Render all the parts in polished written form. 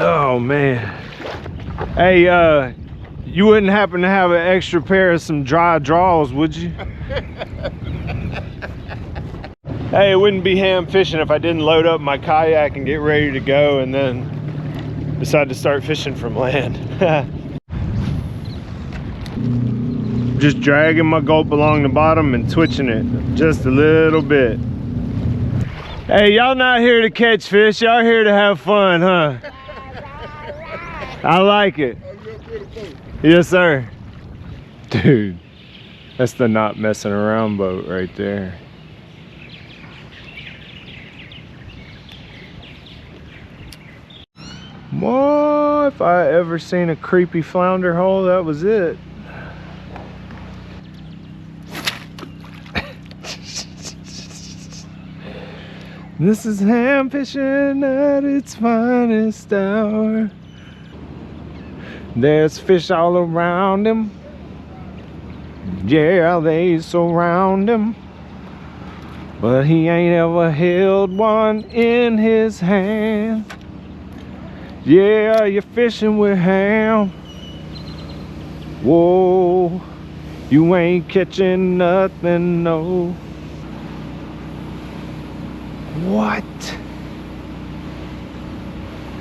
Oh man. Hey, you wouldn't happen to have an extra pair of some dry draws, would you? Hey, it wouldn't be ham fishing if I didn't load up my kayak and get ready to go and then decide to start fishing from land. Just dragging my gulp along the bottom and twitching it just a little bit. Hey, y'all not here to catch fish, y'all here to have fun, huh? I like it. Yes, sir. Dude, that's the not messing around boat right there. Boy, if I ever seen a creepy flounder hole, that was it. This is ham fishing at its finest hour. There's fish all around him. Yeah, they surround him. But he ain't ever held one in his hand. Yeah, you're fishing with ham. Whoa, you ain't catching nothing, no. What?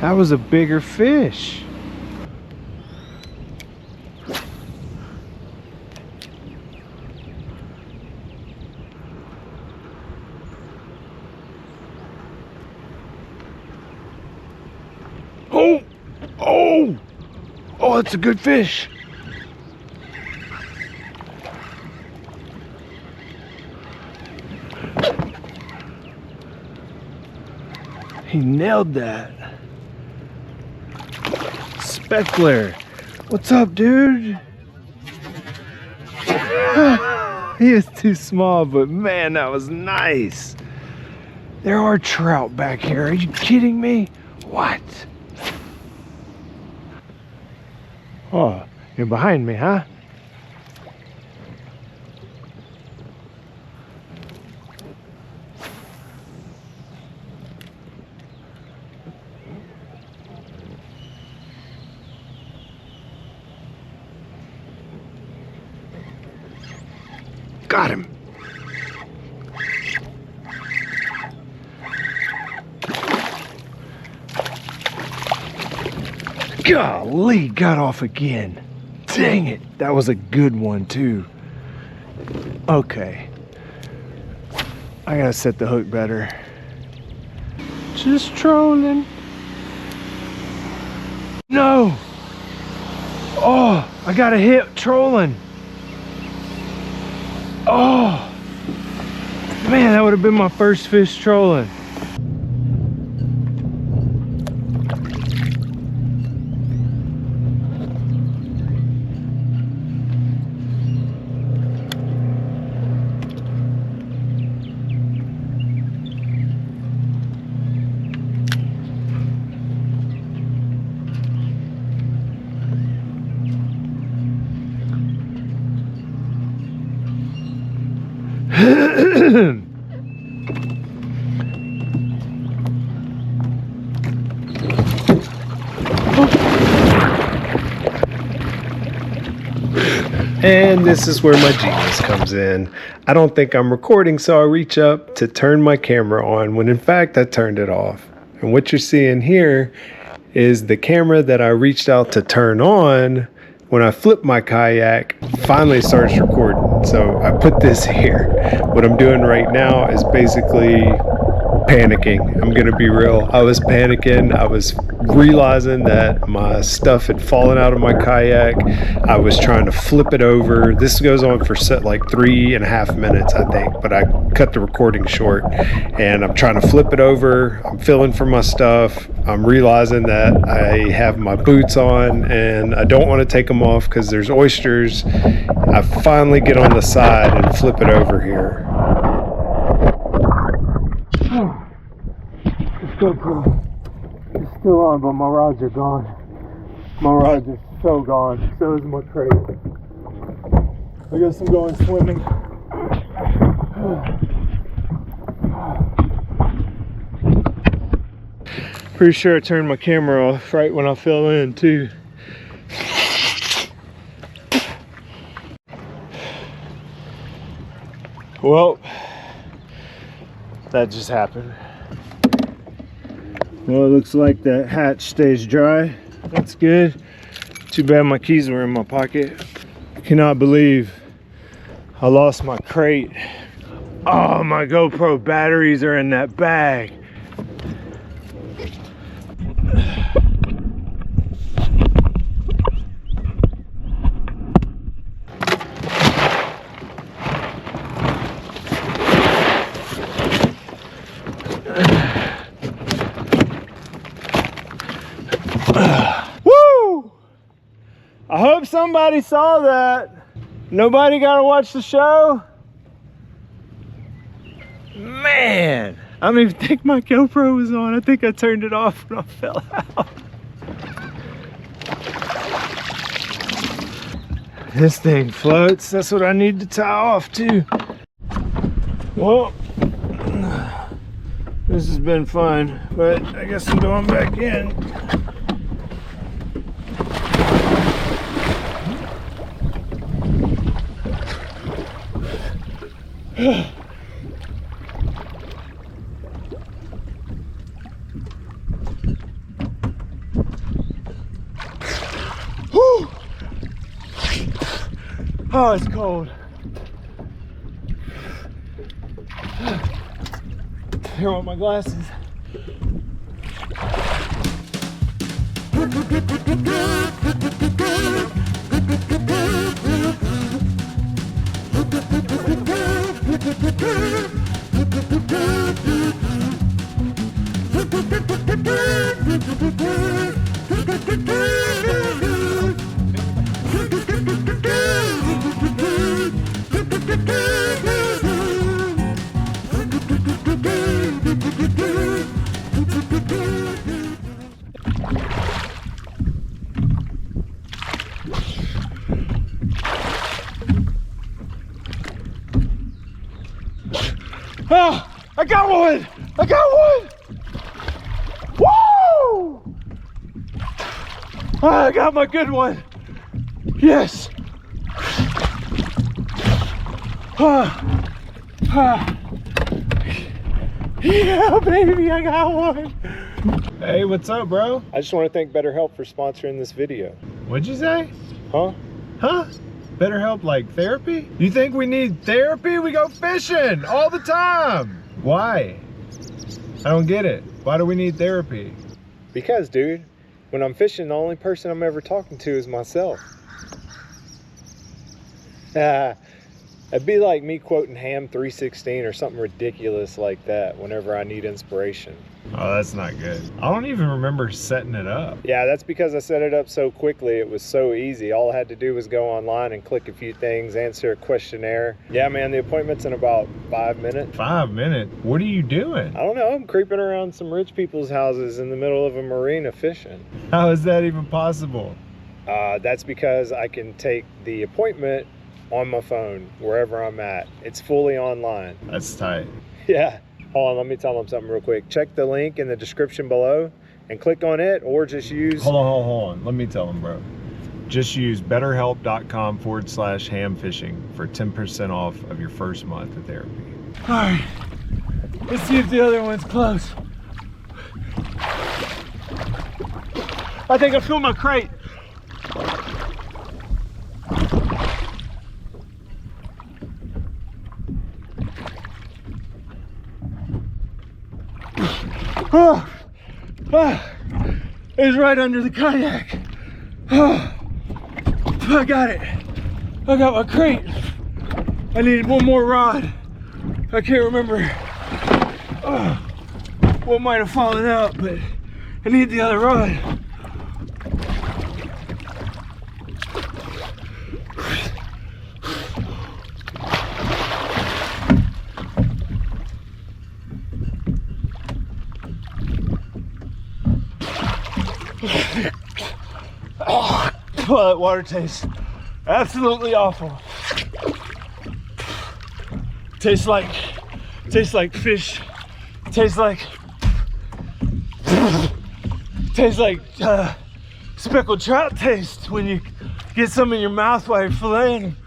That was a bigger fish. Oh! Oh! Oh, that's a good fish. He nailed that. Speckled. What's up, dude? He is too small, but man, that was nice. There are trout back here. Are you kidding me? What? Oh, you're behind me, huh? Got him. Golly, got off again. Dang it, that was a good one too. Okay, I gotta set the hook better. Just trolling. No. Oh, I got a hit trolling. Oh, man, that would have been my first fish trolling. And this is where my genius comes in. I don't think I'm recording, so I reach up to turn my camera on when in fact I turned it off. And what you're seeing here is the camera that I reached out to turn on when I flipped my kayak finally starts recording. So I put this here. What I'm doing right now is basically panicking. I'm gonna be real. I was panicking. I was realizing that my stuff had fallen out of my kayak. I was trying to flip it over. This goes on for like 3.5 minutes, I think, but I cut the recording short. And I'm trying to flip it over. I'm feeling for my stuff. I'm realizing that I have my boots on and I don't want to take them off because there's oysters. I finally get on the side and flip it over here. This GoPro is still on, but my rods are gone. My rods are so gone. So is my crate. I guess I'm going swimming. Pretty sure I turned my camera off right when I fell in too. Well, that just happened. Well, it looks like that hatch stays dry. That's good. Too bad my keys were in my pocket. I cannot believe I lost my crate. Oh, my GoPro batteries are in that bag. Woo! I hope somebody saw that. Nobody got to watch the show? Man, I don't even think my GoPro was on. I think I turned it off when I fell out. This thing floats. That's what I need to tie off too. Well, this has been fun, but I guess I'm going back in. Oh, it's cold. Here are my glasses. Oh, I got one! I got one! Woo! Oh, I got my good one. Yes. Yeah, baby, I got one. Hey, what's up, bro? I just want to thank BetterHelp for sponsoring this video. What'd you say? Huh? Huh? BetterHelp like therapy? You think we need therapy? We go fishing all the time. Why? I don't get it. Why do we need therapy? Because, dude, when I'm fishing, the only person I'm ever talking to is myself. It'd be like me quoting Ham 316 or something ridiculous like that whenever I need inspiration. Oh, that's not good. I don't even remember setting it up. Yeah, that's because I set it up so quickly. It was so easy. All I had to do was go online and click a few things, answer a questionnaire. Yeah, man, the appointment's in about 5 minutes. 5 minutes? What are you doing? I don't know. I'm creeping around some rich people's houses in the middle of a marina fishing. How is that even possible? That's because I can take the appointment on my phone wherever I'm at. It's fully online. That's tight. Yeah. Hold on, let me tell them something real quick. Check the link in the description below and click on it, or just use... Hold on. Let me tell them, bro. Just use betterhelp.com/hamfishing for 10% off of your first month of therapy. All right, let's see if the other one's close. I think I filled my crate. Oh, it was right under the kayak. Oh, I got it. I got my crate. I needed one more rod. I can't remember what might have fallen out, but I need the other rod. Oh, that water tastes absolutely awful. Tastes like fish. Tastes like Tastes like speckled trout taste when you get some in your mouth while you're filleting them.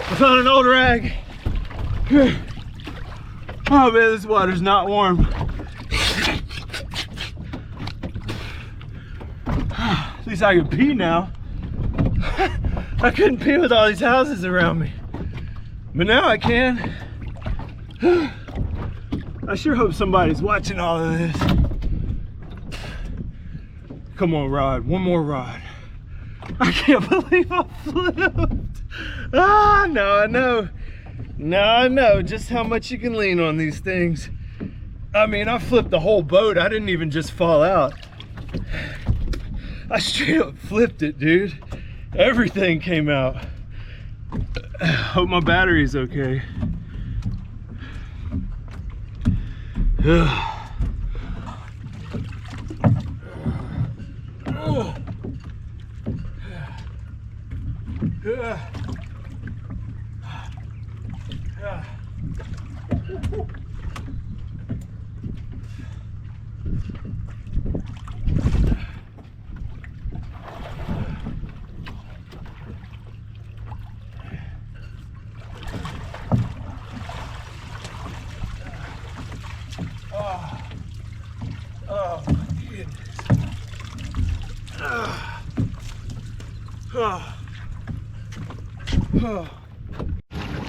I found an old rag. Oh man, this water's not warm. At least I can pee now. I couldn't pee with all these houses around me, but now I can. I sure hope somebody's watching all of this. Come on, Rod, one more rod. I can't believe I flipped. Ah, now I know. Now I know just how much you can lean on these things. I mean, I flipped the whole boat. I didn't even just fall out. I straight up flipped it, dude. Everything came out. Hope my battery's okay.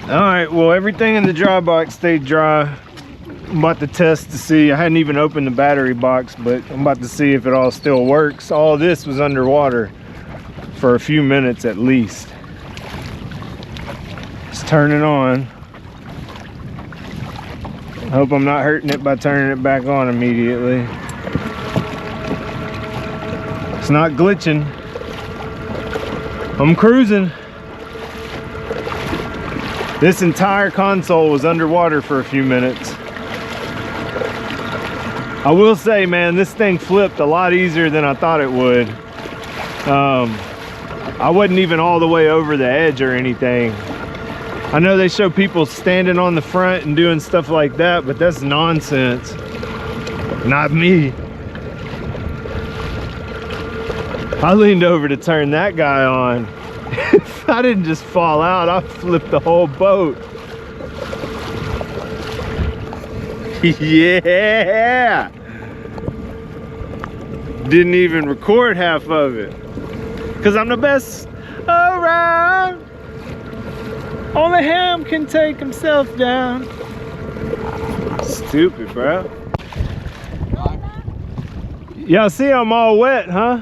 All right, well, everything in the dry box stayed dry. I'm about to test to see. I hadn't even opened the battery box, but I'm about to see if it all still works. All this was underwater for a few minutes at least. Let's turn it on. Hope I'm not hurting it by turning it back on immediately. It's not glitching. I'm cruising. This entire console was underwater for a few minutes. I will say, man, this thing flipped a lot easier than I thought it would. I wasn't even all the way over the edge or anything. I know they show people standing on the front and doing stuff like that, but that's nonsense. Not me. I leaned over to turn that guy on. If I didn't just fall out, I flipped the whole boat. Yeah! Didn't even record half of it. Cause I'm the best around. Only him can take himself down. Stupid, bro. Y'all see I'm all wet, huh?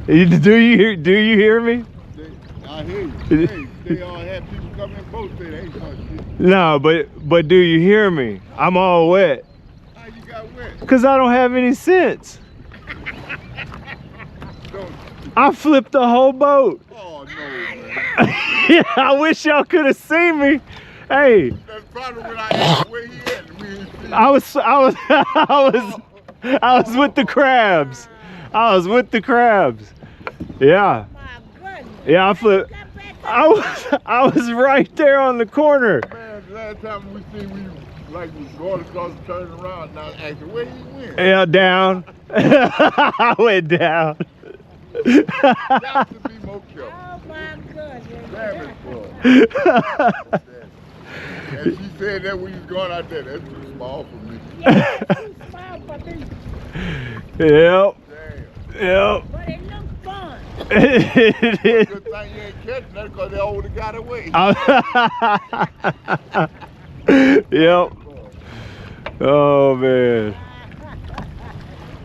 Do you hear me? I hear you. They all have people coming in boats. They ain't talking shit. No, but do you hear me? I'm all wet. How you got wet? Cause I don't have any sense. I flipped the whole boat. Oh no, man. Yeah, I wish y'all could have seen me. Hey. That's probably when I asked where he at. I was with the crabs. I was with the crabs. Yeah. Yeah, I flipped. I was right there on the corner. Man, the last time we seen we was going across and turning around. Now asking where he went. Yeah, down. I went down. Got to be more careful. Oh my goodness. Damn it, boy. And she said that when you was going out there, that's too small for me. Yeah, too small for me. Yep. Damn. Yep. But it looks fun. It is. Good thing you ain't catching that because they already got away. Yep. Oh man.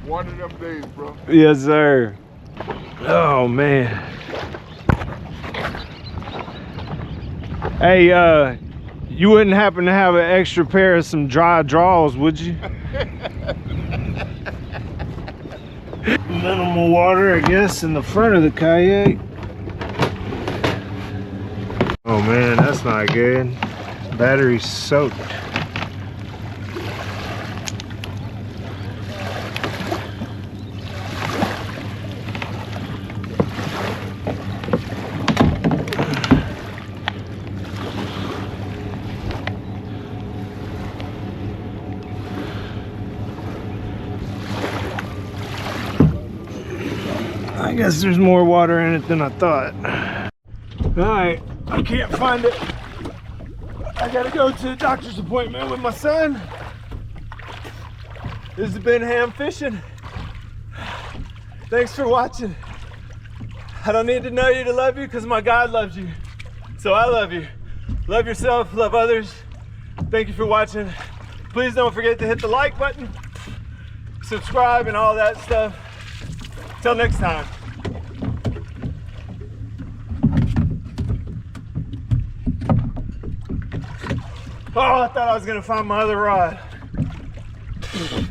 One of them days, bro. Yes, sir. Oh, man. Hey, you wouldn't happen to have an extra pair of some dry draws, would you? Minimal water, I guess, in the front of the kayak. Oh man, that's not good. Battery's soaked. I guess there's more water in it than I thought. All right, I can't find it. I gotta go to the doctor's appointment with my son. This has been Ham Fishing. Thanks for watching. I don't need to know you to love you because my God loves you. So I love you. Love yourself, love others. Thank you for watching. Please don't forget to hit the like button, subscribe, and all that stuff. Till next time. Oh, I thought I was gonna find my other rod.